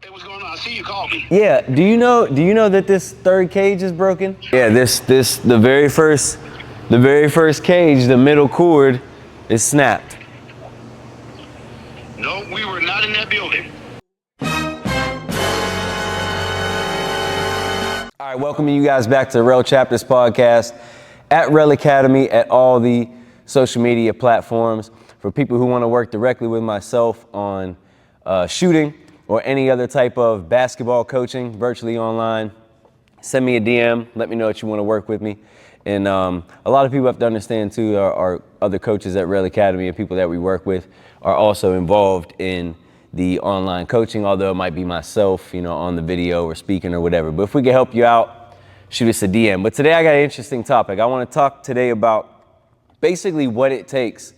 Hey, what's going on? I see you called me. Yeah. Do you know that this third cage is broken? Yeah. The very first cage, the middle cord, is snapped. No, we were not in that building. All right, welcoming you guys back to the Rel Chapters podcast at Rel Academy at all the social media platforms. For people who want to work directly with myself on shooting or any other type of basketball coaching virtually online, send me a DM. Let me know that you want to work with me. And a lot of people have to understand too, our other coaches at Rel Academy and people that we work with are also involved in the online coaching, although it might be myself, on the video or speaking or whatever. But if we can help you out, shoot us a DM. But today I got an interesting topic. I want to talk today about basically what it takes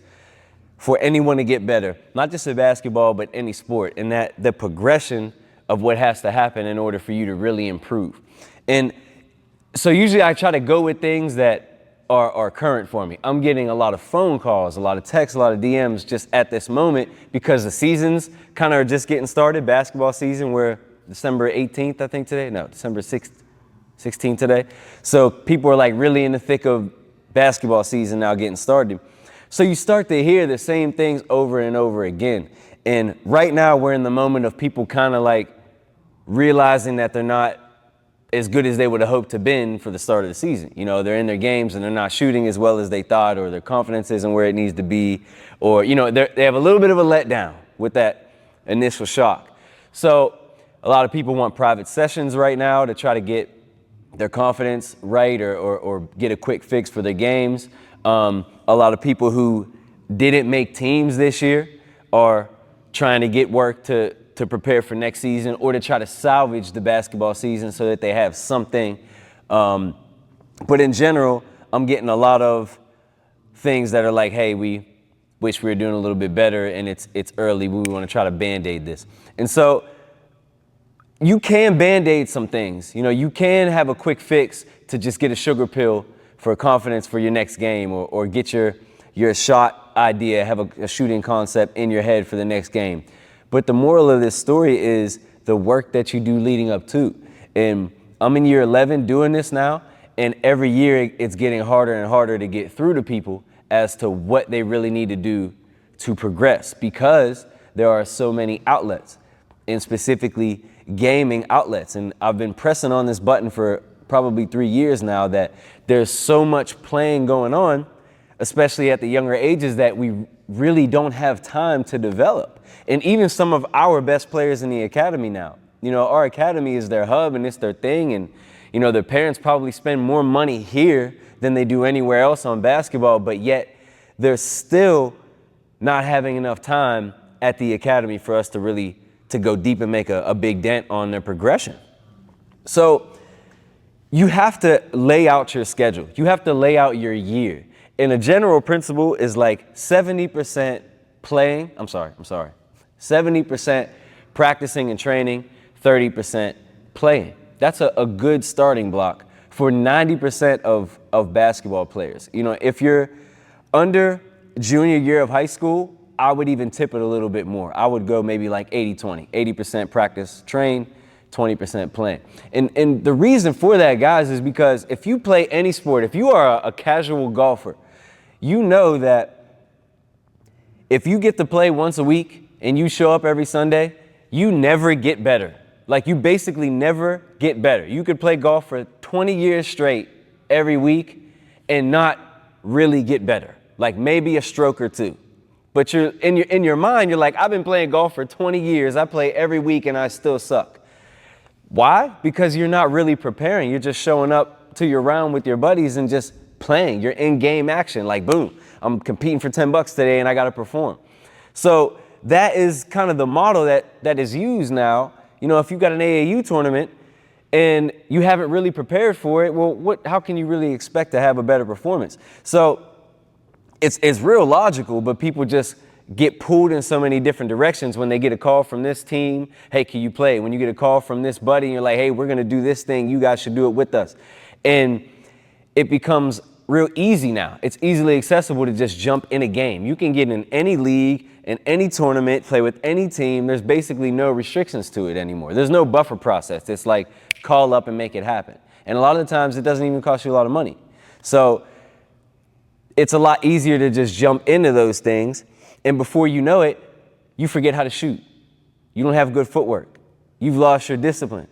for anyone to get better, not just in basketball, but any sport, and that the progression of what has to happen in order for you to really improve. And so usually I try to go with things that are current for me. I'm getting a lot of phone calls, a lot of texts, a lot of DMs just at this moment because the seasons kind of are just getting started. Basketball season, we're December 18th, I think today. No, December 16th today. So people are like really in the thick of basketball season now getting started. So you start to hear the same things over and over again. And right now we're in the moment of people kind of like realizing that they're not as good as they would have hoped to been for the start of the season. They're in their games and they're not shooting as well as they thought, or their confidence isn't where it needs to be, or, they have a little bit of a letdown with that initial shock. So a lot of people want private sessions right now to try to get their confidence right or get a quick fix for their games. A lot of people who didn't make teams this year are trying to get work to prepare for next season or to try to salvage the basketball season so that they have something. But in general, I'm getting a lot of things that are like, hey, we wish we were doing a little bit better and it's early. We want to try to Band-Aid this. And so you can Band-Aid some things. You can have a quick fix to just get a sugar pill for confidence for your next game or get your shot idea, have a shooting concept in your head for the next game. But the moral of this story is the work that you do leading up to. And I'm in year 11 doing this now, and every year it's getting harder and harder to get through to people as to what they really need to do to progress, because there are so many outlets, and specifically gaming outlets. And I've been pressing on this button for probably 3 years now that there's so much playing going on, especially at the younger ages, that we really don't have time to develop. And even some of our best players in the academy now, our academy is their hub and it's their thing. And, their parents probably spend more money here than they do anywhere else on basketball, but yet they're still not having enough time at the academy for us to go deep and make a big dent on their progression. So you have to lay out your schedule. You have to lay out your year. And a general principle is like 70% playing. 70% practicing and training, 30% playing. That's a good starting block for 90% of basketball players. If you're under junior year of high school, I would even tip it a little bit more. I would go maybe like 80-20, 80% practice, train, 20% playing. And the reason for that, guys, is because if you play any sport, if you are a casual golfer, you know that if you get to play once a week and you show up every Sunday, you never get better. Like, you basically never get better. You could play golf for 20 years straight every week and not really get better. Like maybe a stroke or two. But you're in your mind, you're like, I've been playing golf for 20 years. I play every week and I still suck. Why? Because you're not really preparing. You're just showing up to your round with your buddies and just playing. You're in game action. Like, boom, I'm competing for $10 today and I got to perform. So that is kind of the model that is used now. If you've got an AAU tournament and you haven't really prepared for it, well, how can you really expect to have a better performance? So it's real logical, but people just get pulled in so many different directions when they get a call from this team. Hey, can you play? When you get a call from this buddy, and you're like, hey, we're going to do this thing. You guys should do it with us. And it becomes real easy now. It's easily accessible to just jump in a game. You can get in any league, in any tournament, play with any team. There's basically no restrictions to it anymore. There's no buffer process. It's like call up and make it happen. And a lot of the times it doesn't even cost you a lot of money. So it's a lot easier to just jump into those things. And before you know it, you forget how to shoot. You don't have good footwork. You've lost your discipline.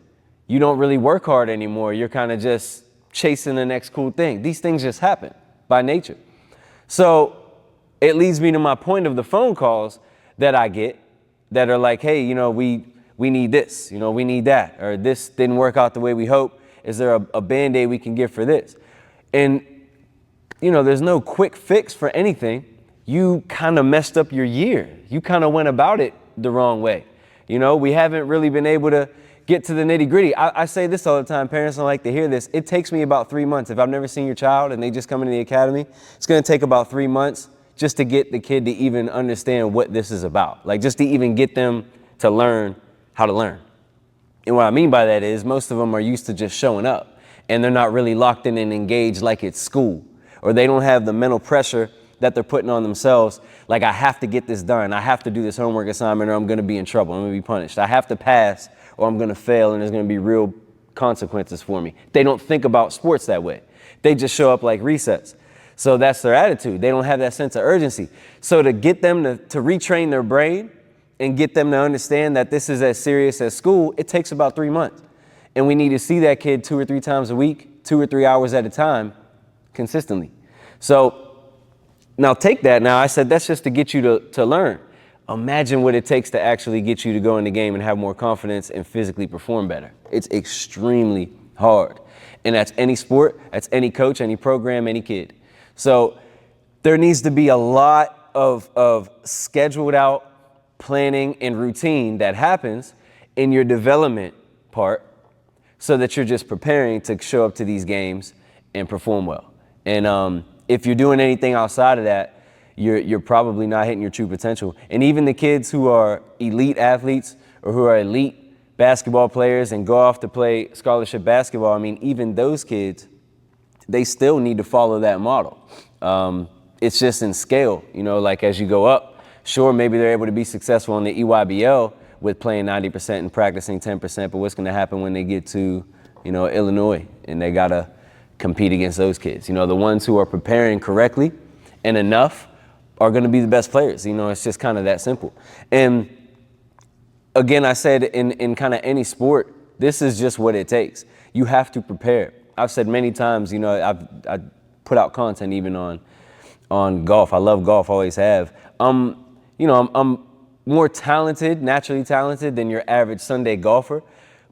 You don't really work hard anymore. You're kind of just chasing the next cool thing. These things just happen by nature. So it leads me to my point of the phone calls that I get that are like, hey, we need this, we need that, or this didn't work out the way we hope. Is there a Band-Aid we can get for this? And, there's no quick fix for anything. You kind of messed up your year. You kind of went about it the wrong way. We haven't really been able to get to the nitty gritty. I say this all the time. Parents don't like to hear this. It takes me about 3 months. If I've never seen your child and they just come into the academy, it's going to take about 3 months just to get the kid to even understand what this is about. Like just to even get them to learn how to learn. And what I mean by that is most of them are used to just showing up and they're not really locked in and engaged like it's school, or they don't have the mental pressure that they're putting on themselves. Like, I have to get this done. I have to do this homework assignment or I'm going to be in trouble. I'm going to be punished. I have to pass or I'm going to fail and there's going to be real consequences for me. They don't think about sports that way. They just show up like resets. So that's their attitude. They don't have that sense of urgency. So to get them to retrain their brain and get them to understand that this is as serious as school, it takes about 3 months. And we need to see that kid 2 or 3 times a week, 2 or 3 hours at a time, consistently. So now take that. Now I said that's just to get you to learn. Imagine what it takes to actually get you to go in the game and have more confidence and physically perform better. It's extremely hard. And that's any sport, that's any coach, any program, any kid. So there needs to be a lot of scheduled out planning and routine that happens in your development part so that you're just preparing to show up to these games and perform well. And if you're doing anything outside of that, you're probably not hitting your true potential. And even the kids who are elite athletes or who are elite basketball players and go off to play scholarship basketball, I mean, even those kids, they still need to follow that model. It's just in scale, like as you go up, sure, maybe they're able to be successful in the EYBL with playing 90% and practicing 10%, but what's going to happen when they get to, Illinois and they got to compete against those kids? The ones who are preparing correctly and enough are going to be the best players. It's just kind of that simple. And again, I said in kind of any sport, this is just what it takes. You have to prepare. I've said many times, I put out content even on golf. I love golf, always have. I'm more talented, naturally talented than your average Sunday golfer,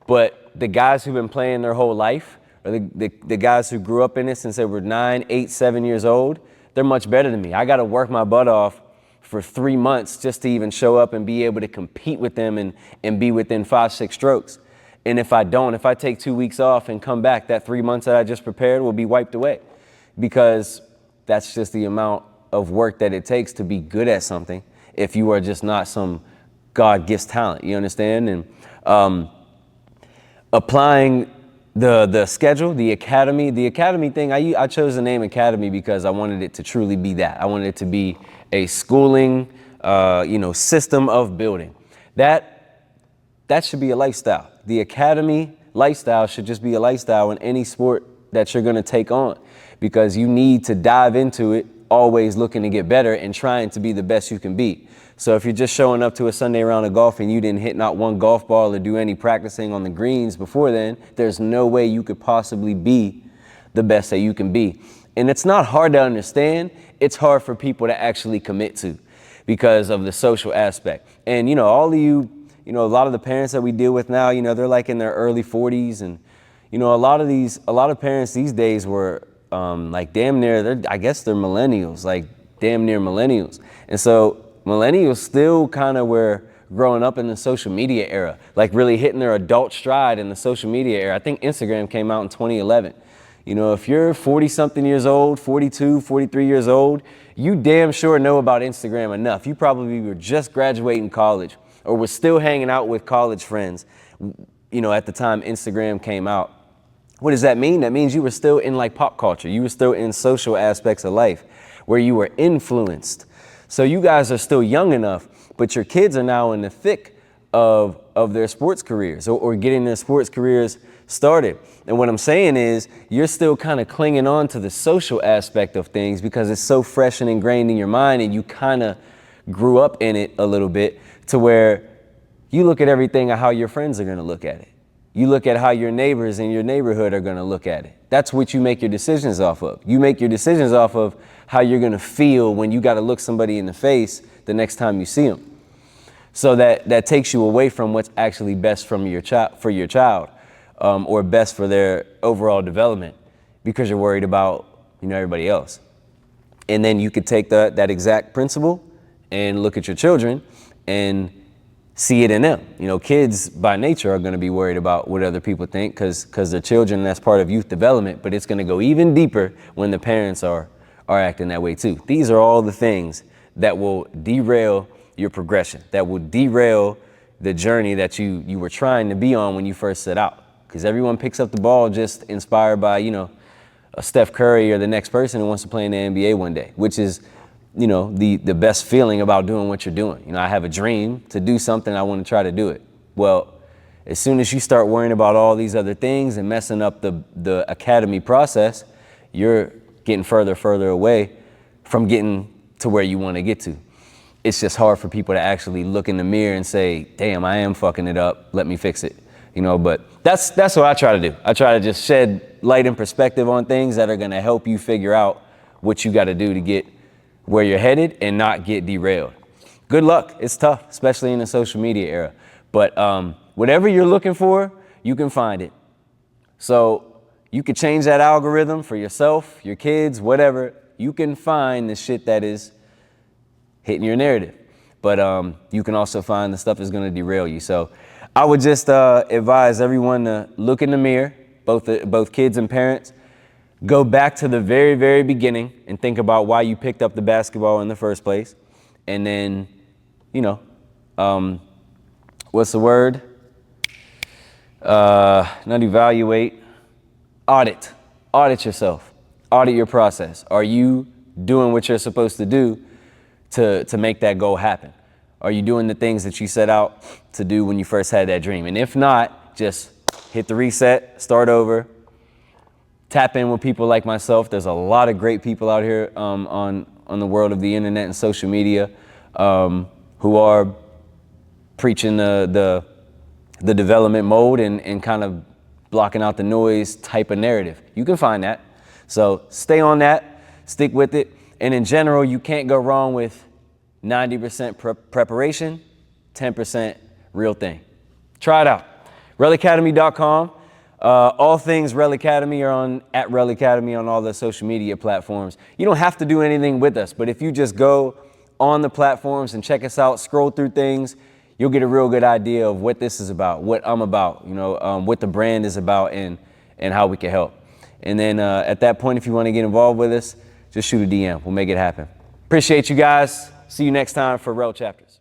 but the guys who've been playing their whole life, or the guys who grew up in it since they were 9, 8, 7 years old, they're much better than me. I got to work my butt off for 3 months just to even show up and be able to compete with them and be within 5, 6 strokes. And if I take 2 weeks off and come back, that 3 months that I just prepared will be wiped away, because that's just the amount of work that it takes to be good at something if you are just not some God gives talent, you understand? And applying the schedule, the academy thing, I chose the name Academy because I wanted it to truly be that. I wanted it to be a schooling, system of building. That should be a lifestyle. The academy lifestyle should just be a lifestyle in any sport that you're going to take on, because you need to dive into it always looking to get better and trying to be the best you can be. So if you're just showing up to a Sunday round of golf and you didn't hit not one golf ball or do any practicing on the greens before then, there's no way you could possibly be the best that you can be. And it's not hard to understand. It's hard for people to actually commit to because of the social aspect. And, all of you, a lot of the parents that we deal with now, they're like in their early 40s. And, a lot of parents these days were like damn near, I guess they're millennials, like damn near millennials. And so millennials still kind of were growing up in the social media era, like really hitting their adult stride in the social media era. I think Instagram came out in 2011. If you're 40 something years old, 42, 43 years old, you damn sure know about Instagram enough. You probably were just graduating college or were still hanging out with college friends, at the time Instagram came out. What does that mean? That means you were still in like pop culture. You were still in social aspects of life where you were influenced. So you guys are still young enough, but your kids are now in the thick of their sports careers or getting their sports careers started. And what I'm saying is you're still kind of clinging on to the social aspect of things because it's so fresh and ingrained in your mind, and you kind of grew up in it a little bit to where you look at everything and how your friends are going to look at it. You look at how your neighbors in your neighborhood are going to look at it. That's what you make your decisions off of. You make your decisions off of how you're going to feel when you got to look somebody in the face the next time you see them. So that takes you away from what's actually best from your for your child, or best for their overall development, because you're worried about, everybody else. And then you could take that exact principle and look at your children and see it in them. Kids by nature are going to be worried about what other people think because they're children, and that's part of youth development, but it's going to go even deeper when the parents are acting that way too. These are all the things that will derail your progression, that will derail the journey that you were trying to be on when you first set out. Because everyone picks up the ball just inspired by, a Steph Curry or the next person who wants to play in the NBA one day, which is the best feeling about doing what you're doing. I have a dream to do something, I want to try to do it. Well, as soon as you start worrying about all these other things and messing up the academy process, you're getting further away from getting to where you want to get to. It's just hard for people to actually look in the mirror and say, damn, I am fucking it up, let me fix it. But that's what I try to do. I try to just shed light and perspective on things that are going to help you figure out what you got to do to get where you're headed and not get derailed. Good luck. It's tough, especially in the social media era. But whatever you're looking for, you can find it. So you could change that algorithm for yourself, your kids, whatever. You can find the shit that is hitting your narrative. But you can also find the stuff that's going to derail you. So I would just advise everyone to look in the mirror, both kids and parents. Go back to the very, very beginning and think about why you picked up the basketball in the first place. And then, what's the word? Not evaluate, audit. Audit yourself. Audit your process. Are you doing what you're supposed to do to make that goal happen? Are you doing the things that you set out to do when you first had that dream? And if not, just hit the reset, start over. Tap in with people like myself. There's a lot of great people out here on the world of the internet and social media who are preaching the development mode and kind of blocking out the noise type of narrative. You can find that. So stay on that, stick with it. And in general, you can't go wrong with 90% preparation, 10% real thing. Try it out. RelAcademy.com. All things Rel Academy are at Rel Academy on all the social media platforms. You don't have to do anything with us, but if you just go on the platforms and check us out, scroll through things, you'll get a real good idea of what this is about, what I'm about, what the brand is about, and how we can help. And then at that point, if you want to get involved with us, just shoot a DM. We'll make it happen. Appreciate you guys. See you next time for Rel Chapters.